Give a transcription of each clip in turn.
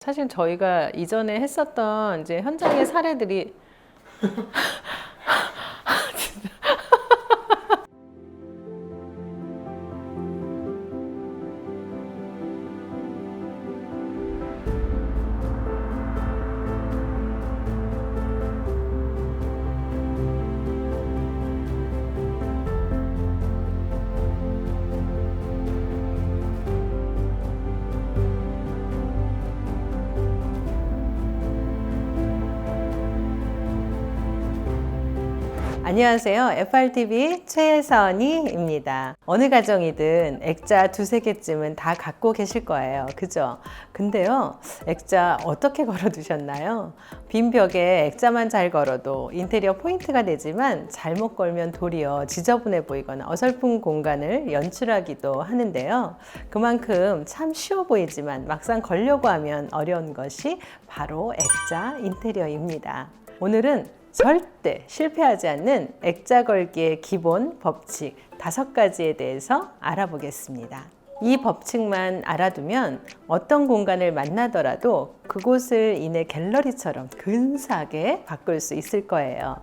사실 저희가 이전에 했었던 이제 현장의 사례들이 안녕하세요. FRTV 최선희입니다. 어느 가정이든 액자 두세 개쯤은 다 갖고 계실 거예요. 그죠? 근데요, 액자 어떻게 걸어 두셨나요? 빈 벽에 액자만 잘 걸어도 인테리어 포인트가 되지만 잘못 걸면 도리어 지저분해 보이거나 어설픈 공간을 연출하기도 하는데요. 그만큼 참 쉬워 보이지만 막상 걸려고 하면 어려운 것이 바로 액자 인테리어입니다. 오늘은 절대 실패하지 않는 액자 걸기의 기본 법칙 5가지에 대해서 알아보겠습니다. 이 법칙만 알아두면 어떤 공간을 만나더라도 그곳을 인해 갤러리처럼 근사하게 바꿀 수 있을 거예요.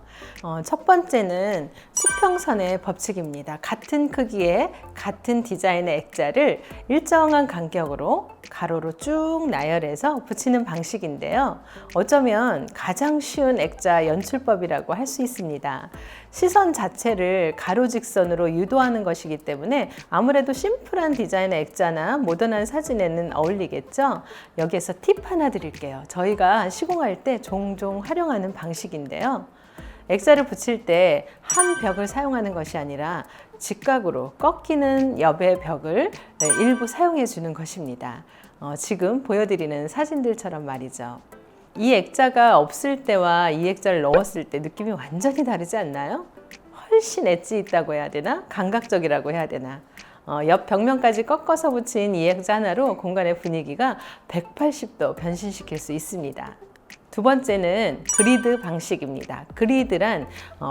첫 번째는 수평선의 법칙입니다. 같은 크기의 같은 디자인의 액자를 일정한 간격으로 가로로 쭉 나열해서 붙이는 방식인데요. 어쩌면 가장 쉬운 액자 연출법이라고 할 수 있습니다. 시선 자체를 가로직선으로 유도하는 것이기 때문에 아무래도 심플한 디자인의 액자나 모던한 사진에는 어울리겠죠. 여기에서 팁 하나 드릴게요. 저희가 시공할 때 종종 활용하는 방식인데요. 액자를 붙일 때 한 벽을 사용하는 것이 아니라 직각으로 꺾이는 옆의 벽을 일부 사용해 주는 것입니다. 지금 보여드리는 사진들처럼 말이죠. 이 액자가 없을 때와 이 액자를 넣었을 때 느낌이 완전히 다르지 않나요? 훨씬 엣지 있다고 해야 되나? 감각적이라고 해야 되나? 옆 벽면까지 꺾어서 붙인 이 액자 하나로 공간의 분위기가 180도 변신시킬 수 있습니다. 두 번째는 그리드 방식입니다. 그리드란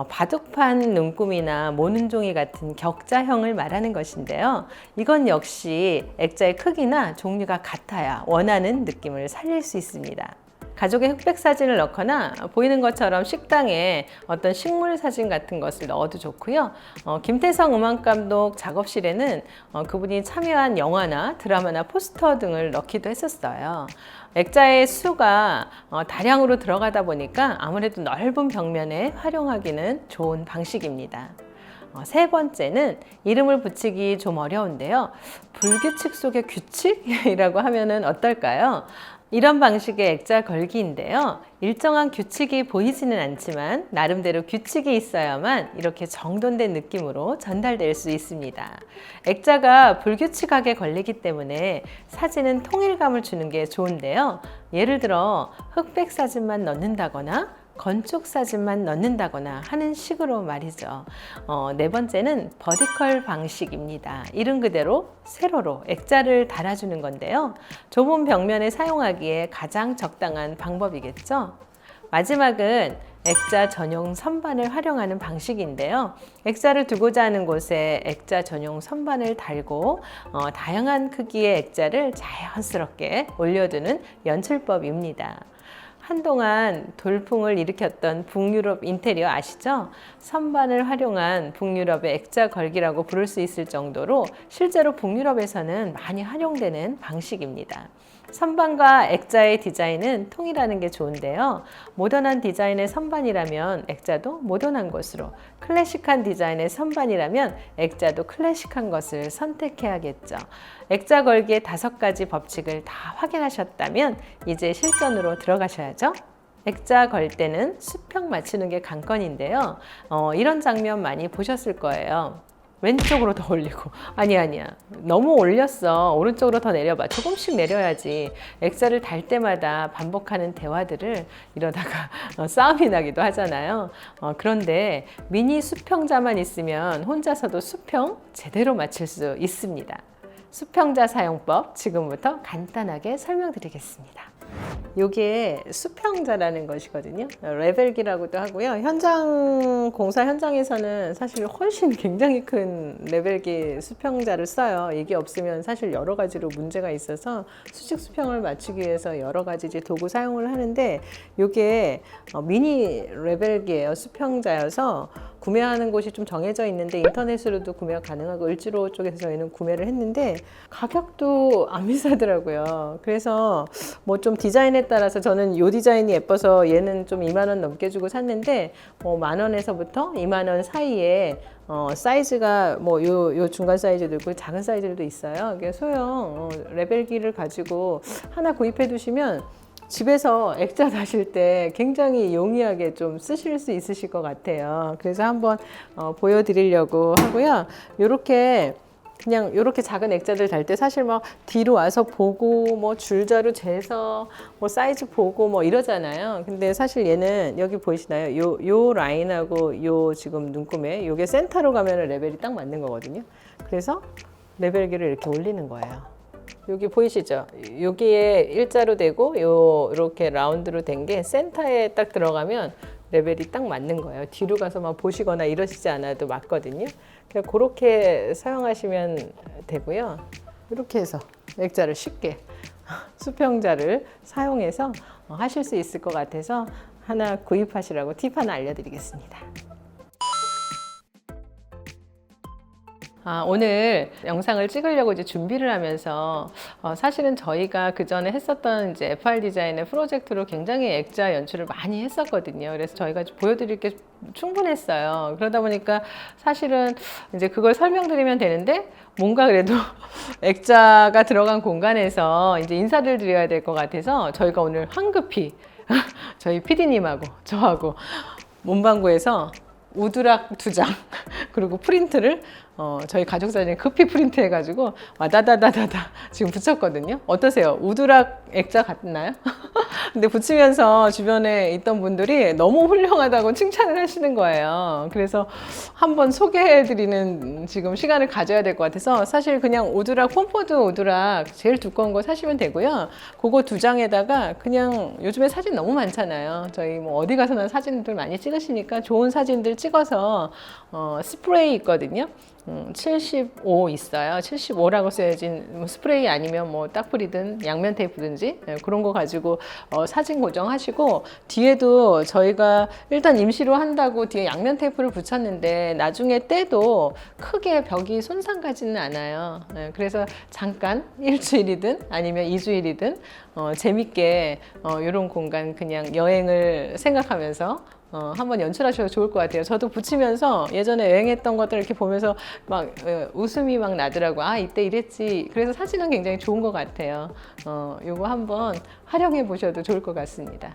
바둑판 눈금이나 모눈종이 같은 격자형을 말하는 것인데요. 이건 역시 액자의 크기나 종류가 같아야 원하는 느낌을 살릴 수 있습니다. 가족의 흑백 사진을 넣거나 보이는 것처럼 식당에 어떤 식물 사진 같은 것을 넣어도 좋고요. 김태성 음악감독 작업실에는 그분이 참여한 영화나 드라마나 포스터 등을 넣기도 했었어요. 액자의 수가 다량으로 들어가다 보니까 아무래도 넓은 벽면에 활용하기는 좋은 방식입니다. 세 번째는 이름을 붙이기 좀 어려운데요. 불규칙 속의 규칙이라고 하면은 어떨까요? 이런 방식의 액자 걸기인데요. 일정한 규칙이 보이지는 않지만 나름대로 규칙이 있어야만 이렇게 정돈된 느낌으로 전달될 수 있습니다. 액자가 불규칙하게 걸리기 때문에 사진은 통일감을 주는 게 좋은데요. 예를 들어 흑백 사진만 넣는다거나 건축 사진만 넣는다거나 하는 식으로 말이죠. 네 번째는 버티컬 방식입니다. 이름 그대로 세로로 액자를 달아주는 건데요. 좁은 벽면에 사용하기에 가장 적당한 방법이겠죠. 마지막은 액자 전용 선반을 활용하는 방식인데요. 액자를 두고자 하는 곳에 액자 전용 선반을 달고 다양한 크기의 액자를 자연스럽게 올려두는 연출법입니다. 한동안 돌풍을 일으켰던 북유럽 인테리어 아시죠? 선반을 활용한 북유럽의 액자 걸기라고 부를 수 있을 정도로 실제로 북유럽에서는 많이 활용되는 방식입니다. 선반과 액자의 디자인은 통일하는 게 좋은데요. 모던한 디자인의 선반이라면 액자도 모던한 것으로, 클래식한 디자인의 선반이라면 액자도 클래식한 것을 선택해야겠죠. 액자 걸기의 5가지 법칙을 다 확인하셨다면 이제 실전으로 들어가셔야죠. 액자 걸 때는 수평 맞추는 게 관건인데요. 이런 장면 많이 보셨을 거예요. 왼쪽으로 더 올리고 아니야 너무 올렸어, 오른쪽으로 더 내려봐, 조금씩 내려야지. 액자를 달 때마다 반복하는 대화들을 이러다가 싸움이 나기도 하잖아요. 그런데 미니 수평자만 있으면 혼자서도 수평 제대로 맞출 수 있습니다. 수평자 사용법 지금부터 간단하게 설명드리겠습니다. 이게 수평자라는 것이거든요. 레벨기라고도 하고요. 공사 현장에서는 사실 훨씬 굉장히 큰 레벨기 수평자를 써요. 이게 없으면 사실 여러 가지로 문제가 있어서 수직 수평을 맞추기 위해서 여러 가지 이제 도구 사용을 하는데, 이게 미니 레벨기예요. 수평자여서 구매하는 곳이 좀 정해져 있는데 인터넷으로도 구매가 가능하고 을지로 쪽에서 저희는 구매를 했는데 가격도 안 비싸더라고요. 그래서 뭐 좀 디자인에 따라서 저는 이 디자인이 예뻐서 얘는 좀 2만 원 넘게 주고 샀는데, 뭐 만 원에서부터 2만 원 사이에 사이즈가 뭐 요 중간 사이즈도 있고 작은 사이즈도 있어요. 이게 소형 레벨기를 가지고 하나 구입해 두시면 집에서 액자 다실 때 굉장히 용이하게 좀 쓰실 수 있으실 것 같아요. 그래서 한번 보여드리려고 하고요. 그냥 이렇게 작은 액자들 달 때 사실 막 뒤로 와서 보고 뭐 줄자로 재서 뭐 사이즈 보고 뭐 이러잖아요. 근데 사실 얘는 여기 보이시나요? 요 라인하고 요 지금 눈금에 요게 센터로 가면 레벨이 딱 맞는 거거든요. 그래서 레벨기를 이렇게 올리는 거예요. 여기 보이시죠? 여기에 일자로 되고 이렇게 라운드로 된 게 센터에 딱 들어가면 레벨이 딱 맞는 거예요. 뒤로 가서 막 보시거나 이러시지 않아도 맞거든요. 그냥 그렇게 사용하시면 되고요. 이렇게 해서 액자를 쉽게 수평자를 사용해서 하실 수 있을 것 같아서 하나 구입하시라고 팁 하나 알려드리겠습니다. 오늘 영상을 찍으려고 이제 준비를 하면서 사실은 저희가 그 전에 했었던 이제 FR 디자인의 프로젝트로 굉장히 액자 연출을 많이 했었거든요. 그래서 저희가 보여드릴 게 충분했어요. 그러다 보니까 사실은 이제 그걸 설명드리면 되는데 뭔가 그래도 액자가 들어간 공간에서 이제 인사를 드려야 될 것 같아서 저희가 오늘 황급히 저희 PD님하고 저하고 문방구에서 우드락 2장 그리고 프린트를 저희 가족 사진을 급히 프린트 해가지고 와다다다다다 지금 붙였거든요. 어떠세요? 우드락 액자 같나요? 근데 붙이면서 주변에 있던 분들이 너무 훌륭하다고 칭찬을 하시는 거예요. 그래서 한번 소개해드리는 지금 시간을 가져야 될 것 같아서 사실 그냥 우드락 폼포드 우드락 제일 두꺼운 거 사시면 되고요. 그거 2장에다가 그냥 요즘에 사진 너무 많잖아요. 저희 뭐 어디 가서나 사진들 많이 찍으시니까 좋은 사진들 찍어서 스프레이 있거든요. 75 있어요. 75라고 써야지 스프레이 아니면 뭐 딱풀이든 양면 테이프든지 그런 거 가지고 사진 고정하시고, 뒤에도 저희가 일단 임시로 한다고 뒤에 양면 테이프를 붙였는데 나중에 떼도 크게 벽이 손상 가지는 않아요. 그래서 잠깐 일주일이든 아니면 2주일이든 재밌게 이런 공간 그냥 여행을 생각하면서 한번 연출하셔도 좋을 것 같아요. 저도 붙이면서 예전에 여행했던 것들 이렇게 보면서 막 웃음이 막 나더라고요. 이때 이랬지. 그래서 사진은 굉장히 좋은 것 같아요. 요거 한번 활용해 보셔도 좋을 것 같습니다.